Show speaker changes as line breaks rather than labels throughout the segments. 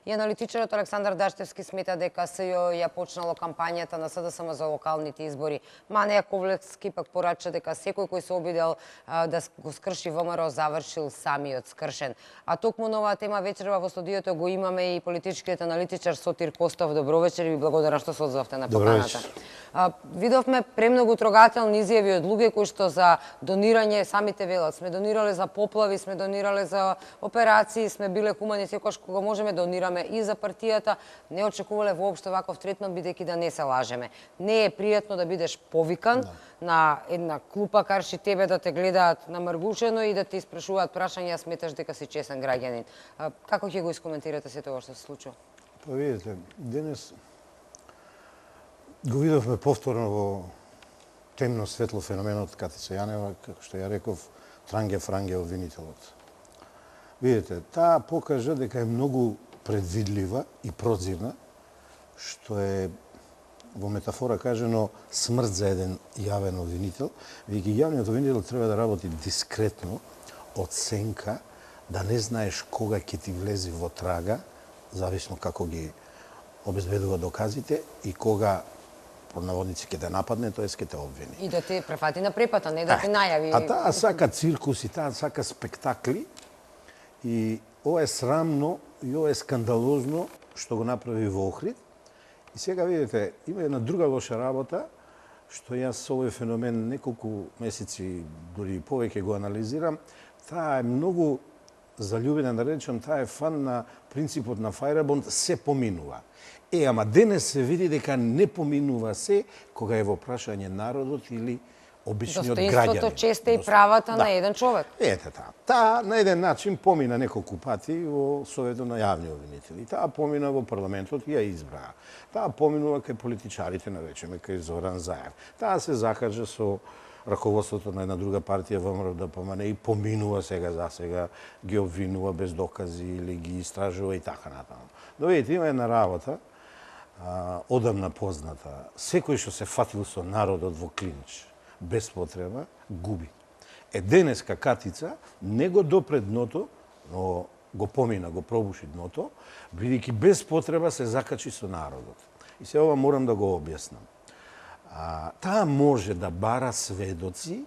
И аналитичарот Александар Даштевски смета дека СЈО ја почнало кампањата на СДСМ за локалните избори. Манеја Ковлевски пак порача дека секој кој се обидел да го скрши ВМРО завршил самиот скршен. А токму на оваа тема вечерва во студиото го имаме и политичкиот аналитичар Сотир Костов. Добро вечер и ви благодарам што се одзовте на поканата. Видовме премногу трогателни изјави од луѓе кои што за донирање самите велат. Сме донирале за поплави, сме донирале за операции, сме биле хумани секогаш кога можеме донираме и за партијата. Не очекувале воопшто ваков третман, бидејќи да не се лажеме. Не е пријатно да бидеш повикан на една клупа карши тебе да те гледаат намргушено и да те испрашуваат прашања, сметаш дека си честен граѓанин. Како ќе го искоментирате се тоа што се случува?
Па видите, денес го видовме повторно во темно светло феноменот Катица Јанева, како што ја реков, транге франге обвинителот. Видите, таа покажа дека е многу предвидлива и прозирна, што е во метафора кажено смрт за еден јавен обвинител, веќе јавниот обвинител треба да работи дискретно, од сенка, да не знаеш кога ќе ти влези во трага, зависно како ги обезбедува доказите и кога по наводници ќе те нападне, тоест ќе те обвини.
И да те префати на препата, не да те најави.
А таа сака циркус и таа сака спектакли и ова е срамно и ова е скандалозно што го направи во Охрид. И сега видите, има една друга лоша работа, што јас овој феномен неколку месеци, дури и повеќе го анализирам. Таа е многу заљубена, да речем, таа е фан на принципот на Фајрабонд, се поминува. Ама денес се види дека не поминува се кога е во прашање народот или обичниот граѓанин.
Достоинството, честа и правата на еден човек.
Ете таа. Таа на еден начин помина неколку пати во Советот на јавни обвинители. Таа помина во парламентот и ја избраа. Таа поминува кај политичарите, наречеме, кај Зоран Заев. Таа се закажа со раководството на една друга партија ВМРО ДПМН и поминува сега за сега, ги обвинува без докази или ги истражува и така натаму. Но видите, има една работа, одамна позната. Секој што се фатил со народот во клинч, без потреба, губи. Денеска Катица не го допре дното, но го помина, го пробуши дното, бидејќи без потреба се закачи со народот. И се ова морам да го објаснам. Таа може да бара сведоци,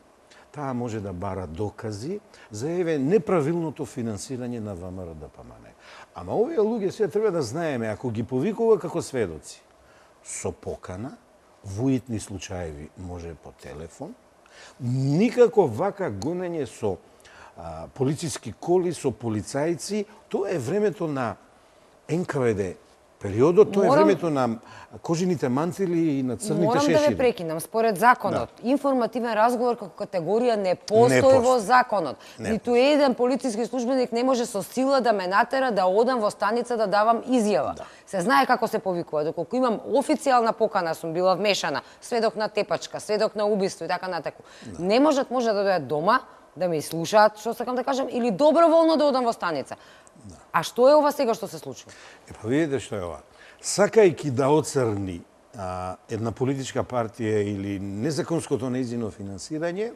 таа може да бара докази за неправилното финансирање на ВМРО ДПМН. Ама овие луѓе сега треба да знаеме, ако ги повикува како сведоци, со покана, во итни случаеви може по телефон, никако вака гонење со полициски коли, со полицајци, тоа е времето на НКВД периодот, тоа е времето на кожените мантили и на црните шешири.
Морам да ве прекинам. Според законот, информативен разговор како категорија не постои во законот. Ниту еден полициски службеник не може со сила да ме натера да одам во станица да давам изјава. Се знае како се повикува. Доколку имам официјална покана, сум била вмешана, сведок на тепачка, сведок на убиство и така натаку. Не може да дојдат дома, да ме слушаат, што сакам да кажам, или доброволно да одам во станица. А што е ова сега што се случува?
Па видите што е ова. Сакајќи да оцрни една политичка партија или незаконското нејзино финансирање,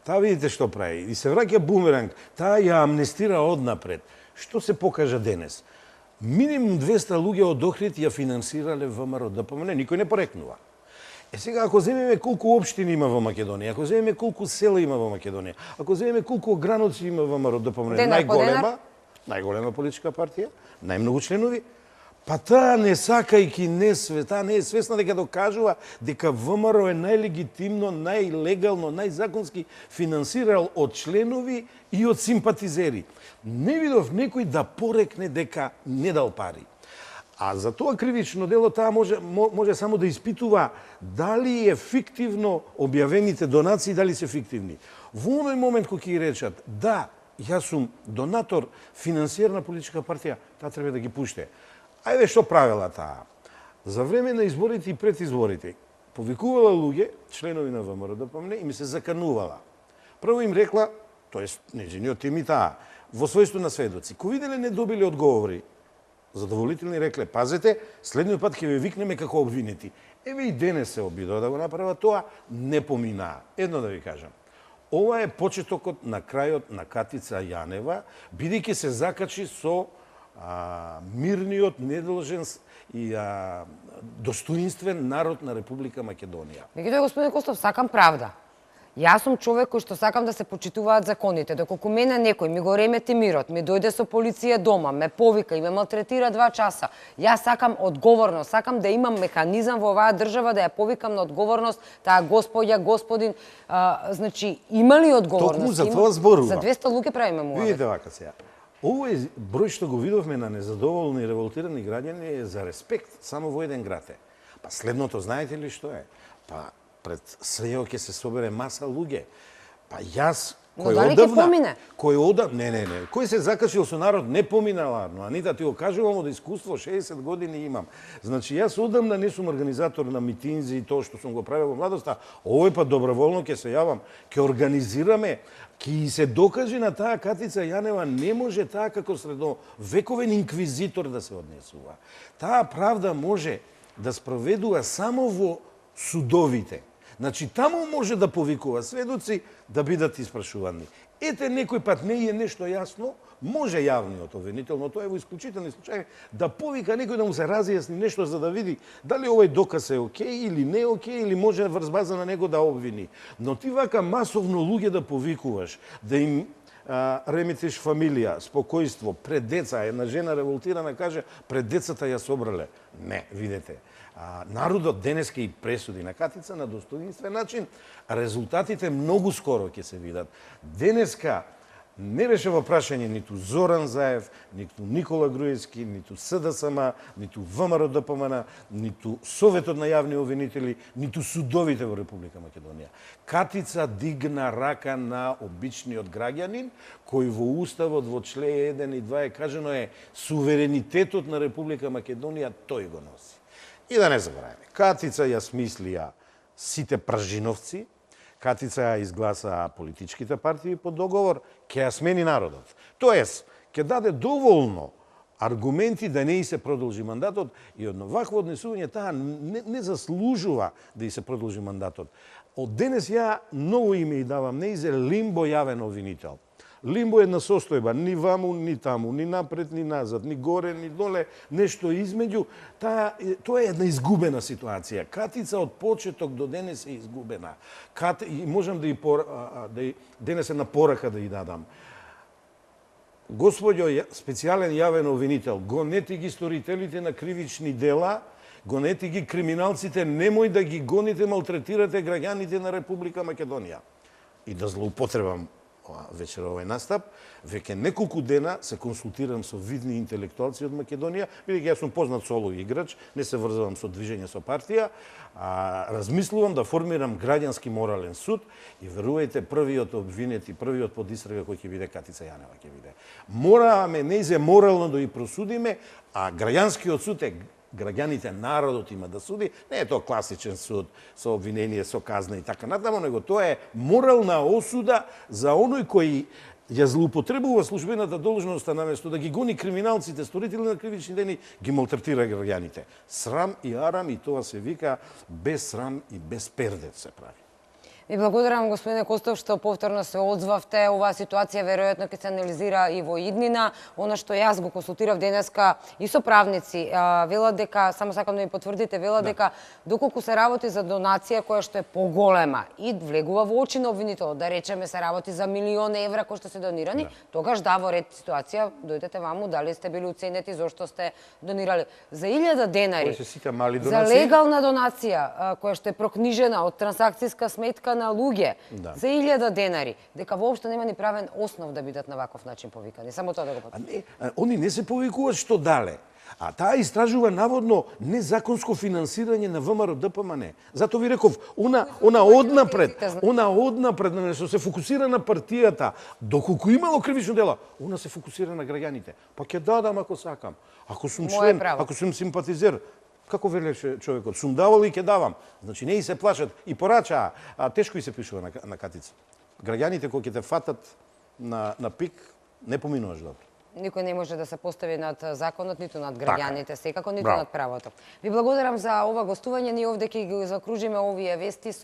таа видите што прави. И се враќа бумеранг. Таа ја амнестира однапред. Што се покажа денес? Минимум 200 луѓе од Охрид ја финансирале ВМРО ДПМН, никој не порекнува. Сега, ако земеме колку општини има во Македонија, ако земеме колку села има во Македонија, ако земеме колку граници има во ВМРО ДПМН, најголема политичка партија, најмногу членови, па таа не сакајќи таа не е свесна дека докажува дека ВМРО е најлегитимно, најлегално, најзаконски финансирал од членови и од симпатизери. Не видов некој да порекне дека не дал пари. А за тоа кривично дело таа може само да испитува дали е фиктивно објавените донации, дали се фиктивни. Во оној момент кога ќе речат да, јас сум донатор, финансиер на политичка партија, таа треба да ги пуште. Ајде, што правила таа? За време на изборите и пред изборите, повикувала луѓе, членови на ВМРО ДПМН, и ми се заканувала. Прво им рекла, тоест, нејзиниот тим и таа, во својство на сведоци, кои виделе не добили одговори, задоволителни, рекле, пазете, следниот пат ќе ве викнеме како обвинети. Еве и денес се обидува да го направат тоа, не поминаа. Едно да ви кажам. Ова е почетокот на крајот на Катица Јанева, бидејќи се закачи со мирниот, недолжен и достоинствен народ на Република Македонија.
Меѓутоа, господин Костов, сакам правда. Јас сум човек кој што сакам да се почитуваат законите. Доколку мене некој ми го ремети мирот, ми дојде со полиција дома, ме повика и ме малтретира 2 часа, јас сакам одговорност, сакам да имам механизам во оваа држава да ја повикам на одговорност таа господја, господин, значи има ли одговорност?
Токму за тоа зборувам.
За 200 луѓе правиме муавет.
Видите вака сега. Овој број што го видовме на незадоволни и револтирани граѓани е за респект само во еден град е. Па следното знаете ли што е? Па пред СЈО ќе се собере маса луѓе. Па јас кој
дали ќе
одавна,
помине?
не, кој се закачил со народ не поминала, но Анита ти го кажувам од искуство, 60 години имам. Значи јас одамна не сум организатор на митинзи и тоа што сум го правил во младоста, овој пат доброволно ќе се јавам, ќе организираме, ќе се докаже на таа Катица Јанева не може таа како средновековен инквизитор да се однесува. Таа правда може да спроведува само во судовите. Значи, таму може да повикува сведоци да бидат испрашувани. Ете, некој пат не е нешто јасно, може јавниот обвинител, но тоа е во исклучителни случаи, да повика некој да му се разјасни нешто за да види дали овој доказ е окей или не е окей, или може врз база на него да обвини. Но ти вака масовно луѓе да повикуваш, да им реметиш фамилија, спокојство, пред деца, една жена револтирана каже, пред децата ја собрале. Не, видете. Народот денеска и пресуди на Катица на достоинствен начин, резултатите многу скоро ќе се видат. Денеска не беше во прашање ниту Зоран Заев, ниту Никола Груевски, ниту СДСМ, ниту ВМРО-ДПМН, ниту Советот на јавни обвинители, ниту судовите во Република Македонија. Катица дигна рака на обичниот граѓанин, кој во Уставот во член 1 и 2 е кажано е суверенитетот на Република Македонија, тој го носи. И да не забраваме, Катица ја смислија сите пржиновци, Катица ја изгласа политичките партии по договор, ќе ја смени народот. Тоест, ќе даде доволно аргументи да не и се продолжи мандатот и од вакво однесување таа не заслужува да и се продолжи мандатот. Од денес ја ново име и давам, не изе лимбо јавен обвинител. Лимбо е една состојба, ни ваму, ни таму, ни напред, ни назад, ни горе, ни доле, нешто измеѓу. Тоа е една изгубена ситуација. Катица од почеток до денес е изгубена. И можам денес една порака да ја дадам. Господјо, специјален јавен обвинител, гонети ги сторителите на кривични дела, гонети ги криминалците, немој да ги гоните, малтретирате граѓаните на Република Македонија. И да злоупотребам вечер овој настап, веќе неколку дена се консултирам со видни интелектуалци од Македонија, бидејќи јас сум познат соло играч, не се врзувам со движење со партија, размислувам да формирам граѓански морален суд и верувајте, првиот обвинет и првиот под истрага кој ќе биде Катица Јанева ќе биде. Мораме неизе морално да ја просудиме, а граѓанскиот суд е граѓаните, народот има да суди, не е тоа класичен суд со обвинение, со казна и така натаму, него тоа е морална осуда за оној кој ја злоупотребува службената должност наместо да ги гони криминалците, сторители на кривични дели, ги малтретира граѓаните. Срам и арам, и тоа се вика без срам и без пердев се прави.
Ви благодарам, господине Костов, што повторно се одзвавте. Оваа ситуација веројатно ќе се анализира и во иднина. Она што јас го консултирав денеска и со правници, велат дека, само сакам да ми потврдите, велат дека доколку се работи за донација која што е поголема и влегува во очи на обвинителот, да речеме се работи за милиони евра кои што се донирани, тогаш да, во ред ситуација, дојдете ваму, дали сте били уценети, зошто сте донирали. За 1000 денари, за легална донација, која што е прокнижена од трансакцијска сметка на луѓе, за 1000 денари, дека воопшто нема ни правен основ да бидат на ваков начин повикани. Само тоа да го потврдам.
Они не се повикуваат што дале. А таа истражува наводно незаконско финансирање на ВМРО-ДПМН. Зато ви реков, она однапред, што се фокусира на партијата, доколку имало кривично дело, она се фокусира на граѓаните. Па ќе дадам ако сакам. Ако сум член, ако сум симпатизер, како велеше човекот, сум давал и ќе давам. Значи не и се плашат и порачаа, тешко и се пишува на Катица. Граѓаните кои ќе те фатат на пик, не поминуваш добро.
Никој не може да се постави над законот, ниту над граѓаните, секако, ниту над правото. Ви благодарам за ова гостување, ние овде ќе ги закружиме овие вести со